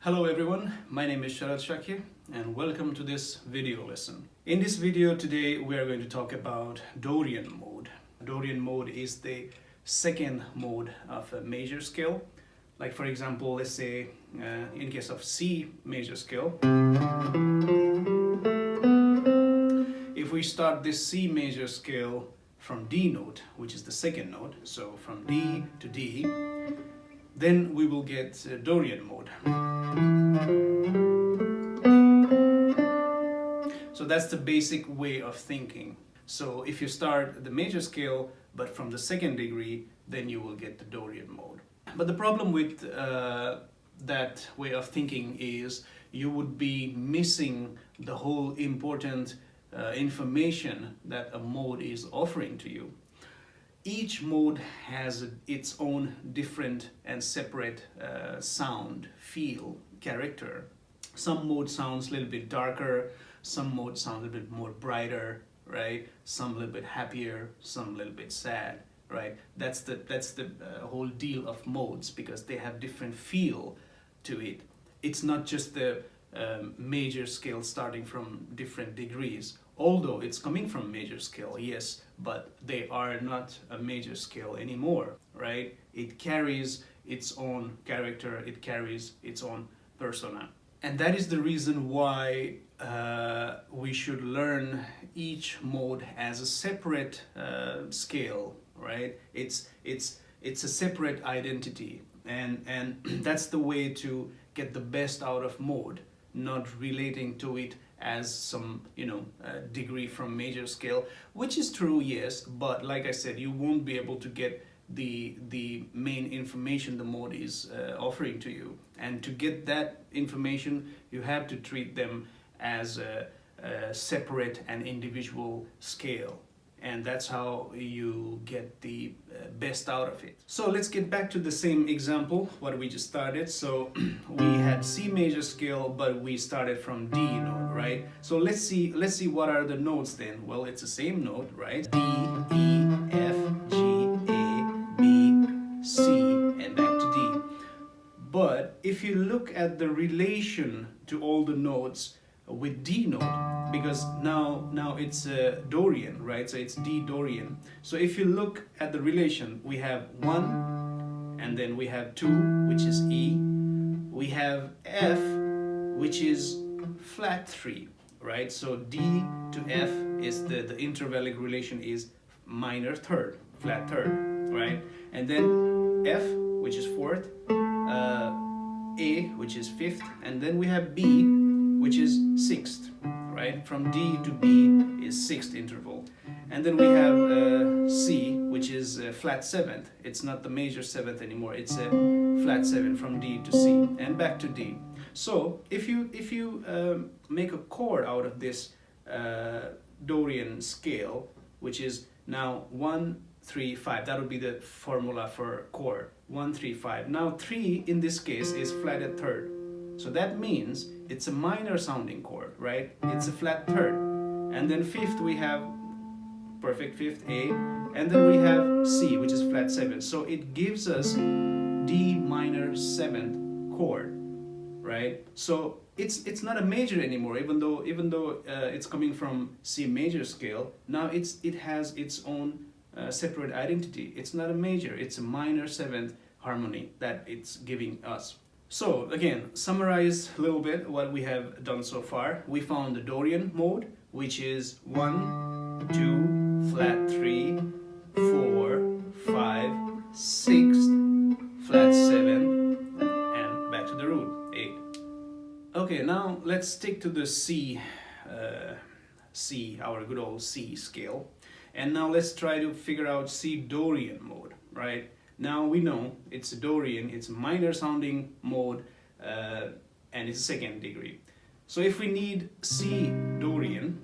Hello everyone, my name is Sharad Shakya and welcome to this video lesson. In this video today we are going to talk about Dorian mode. Dorian mode is the second mode of a major scale. Like for example, let's say in case of C major scale, if we start this C major scale from D note, which is the second note, so from D to D, then we will get Dorian mode. So that's the basic way of thinking. So if you start the major scale but from the second degree, then you will get the Dorian mode. But the problem with that way of thinking is you would be missing the whole important information that a mode is offering to you. Each mode has its own different and separate sound, feel, character. Some mode sounds a little bit darker, some mode sound a little bit more brighter, right? Some a little bit happier, some a little bit sad, right? That's the whole deal of modes, because they have different feel to it. It's not just the major scale starting from different degrees, although it's coming from major scale, yes, but they are not a major scale anymore, right? It carries its own character, it carries its own persona. And that is the reason why we should learn each mode as a separate scale, right? It's a separate identity, and that's the way to get the best out of mode, not relating to it as some degree from major scale, which is true, yes, but like I said, you won't be able to get the main information the mode is offering to you. And to get that information, you have to treat them as a separate and individual scale. And that's how you get the best out of it. So let's get back to the same example, what we just started. So we had C major scale, but we started from D note, right? So let's see what are the notes then. Well, it's the same note, right? D, E, F, G, A, B, C, and back to D. But if you look at the relation to all the notes with D note, because now it's Dorian, right? So it's D Dorian. So if you look at the relation, we have 1, and then we have 2, which is E. We have F, which is flat 3, right? So D to F is the intervallic relation is minor third, flat third, right? And then F, which is fourth, A, which is fifth, and then we have B, which is sixth, right? From D to B is sixth interval. And then we have C, which is flat seventh. It's not the major seventh anymore. It's a flat seven from D to C and back to D. So if you make a chord out of this Dorian scale, which is now 1, 3, 5, that would be the formula for chord. 1, 3, 5. Now 3 in this case is flatted third. So that means it's a minor sounding chord, right? It's a flat third. And then fifth we have perfect fifth, A, and then we have C, which is flat 7. So it gives us D minor 7th chord, right? So it's not a major anymore, even though it's coming from C major scale. Now it has its own separate identity. It's not a major, it's a minor 7th harmony that it's giving us. So again, summarize a little bit what we have done so far. We found the Dorian mode, which is 1, 2, flat 3, 4, 5, 6, flat 7, and back to the root, 8. Okay, now let's stick to the C, our good old C scale. And now let's try to figure out C Dorian mode, right? Now we know it's Dorian, it's a minor sounding mode, and it's a second degree. So if we need C Dorian,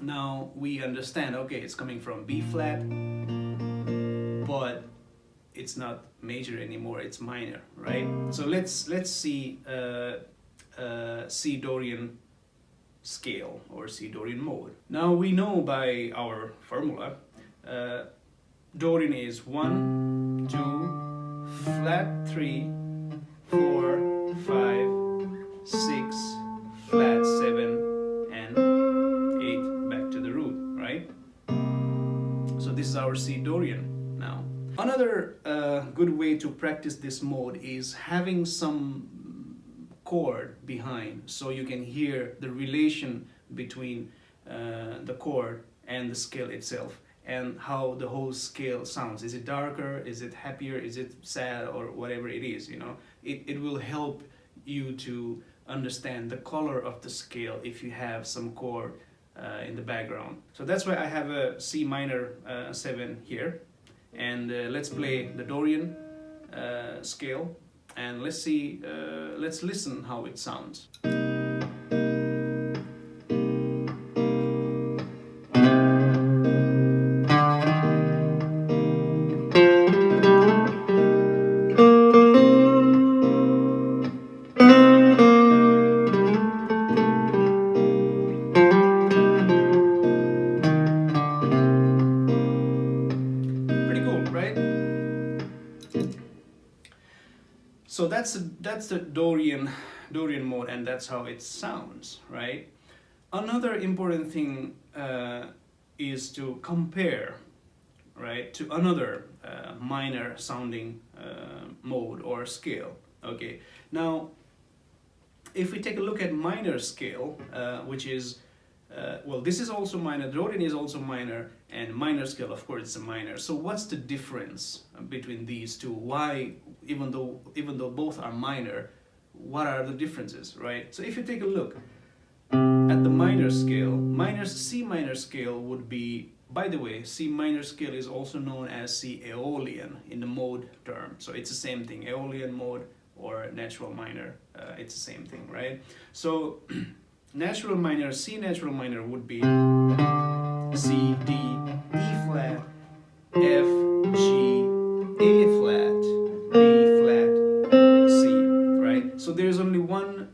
now we understand, okay, it's coming from B flat, but it's not major anymore, it's minor, right? So let's see C Dorian scale or C Dorian mode. Now we know by our formula, Dorian is 1, 2, flat 3, 4, Another good way to practice this mode is having some chord behind, so you can hear the relation between the chord and the scale itself, and how the whole scale sounds. Is it darker? Is it happier? Is it sad? Or whatever it is, you know. It will help you to understand the color of the scale if you have some chord in the background. So that's why I have a C minor 7 here. And let's play the Dorian scale, and let's see, let's listen how it sounds. Pretty cool, right? So that's the Dorian mode, and that's how it sounds, right? Another important thing is to compare, right, to another minor sounding mode or scale. Okay, now if we take a look at minor scale, which is well, this is also minor, Dorian is also minor, and minor scale, of course, it's a minor. So what's the difference between these two? Why, even though both are minor, what are the differences, right? So if you take a look at the minor scale, C minor scale would be, by the way, C minor scale is also known as C Aeolian in the mode term. So it's the same thing, Aeolian mode or natural minor, it's the same thing, right? So natural minor, C natural minor would be C, D, E flat, F, G, A flat, B flat, C, right? So there's only one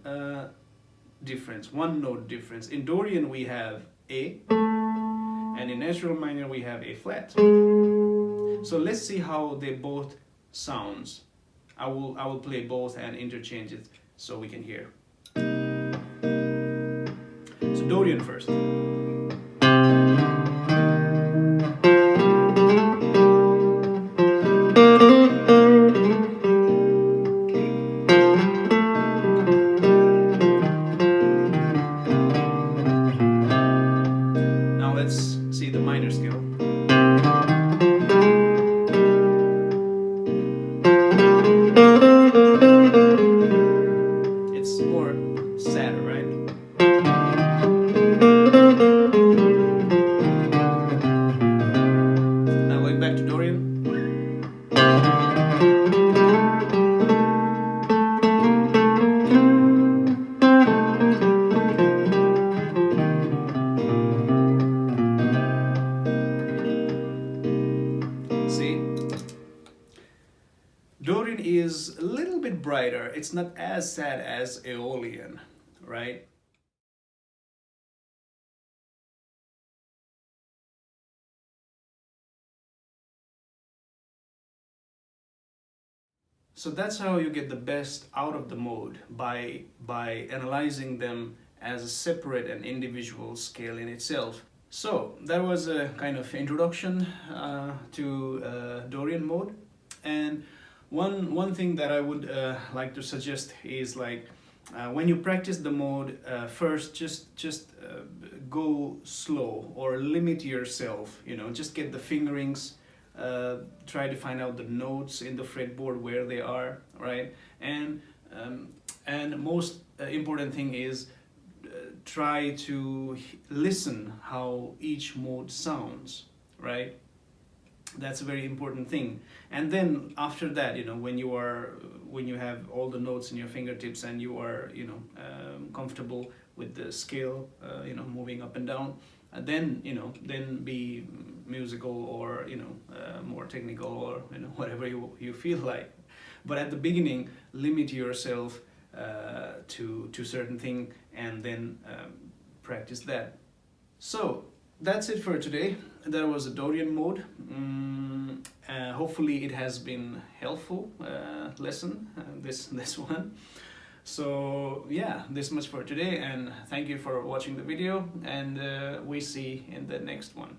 difference, one note difference. In Dorian we have A, and in natural minor we have A flat. So let's see how they both sounds. I will play both and interchange it so we can hear. So Dorian first. Now let's see the minor scale. It's more sadder, right? Now going back to Dorian. See? Dorian is a little bit brighter. It's not as sad as Aeolian, right? So that's how you get the best out of the mode, by analyzing them as a separate and individual scale in itself. So that was a kind of introduction to Dorian mode. And one thing that I would like to suggest is, like, when you practice the mode, first just go slow or limit yourself, you know, just get the fingerings, try to find out the notes in the fretboard where they are, right? And most important thing is try to listen how each mode sounds, right? That's a very important thing. And then after that, you know, when you have all the notes in your fingertips and you are, you know, comfortable with the scale, you know, moving up and down, then, you know, then be musical or, you know, more technical, or, you know, whatever you feel like. But at the beginning, limit yourself to certain thing, and then practice that. So that's it for today. That was a Dorian mode. Hopefully it has been helpful lesson, this one. So yeah, this much for today, and thank you for watching the video, and we see in the next one.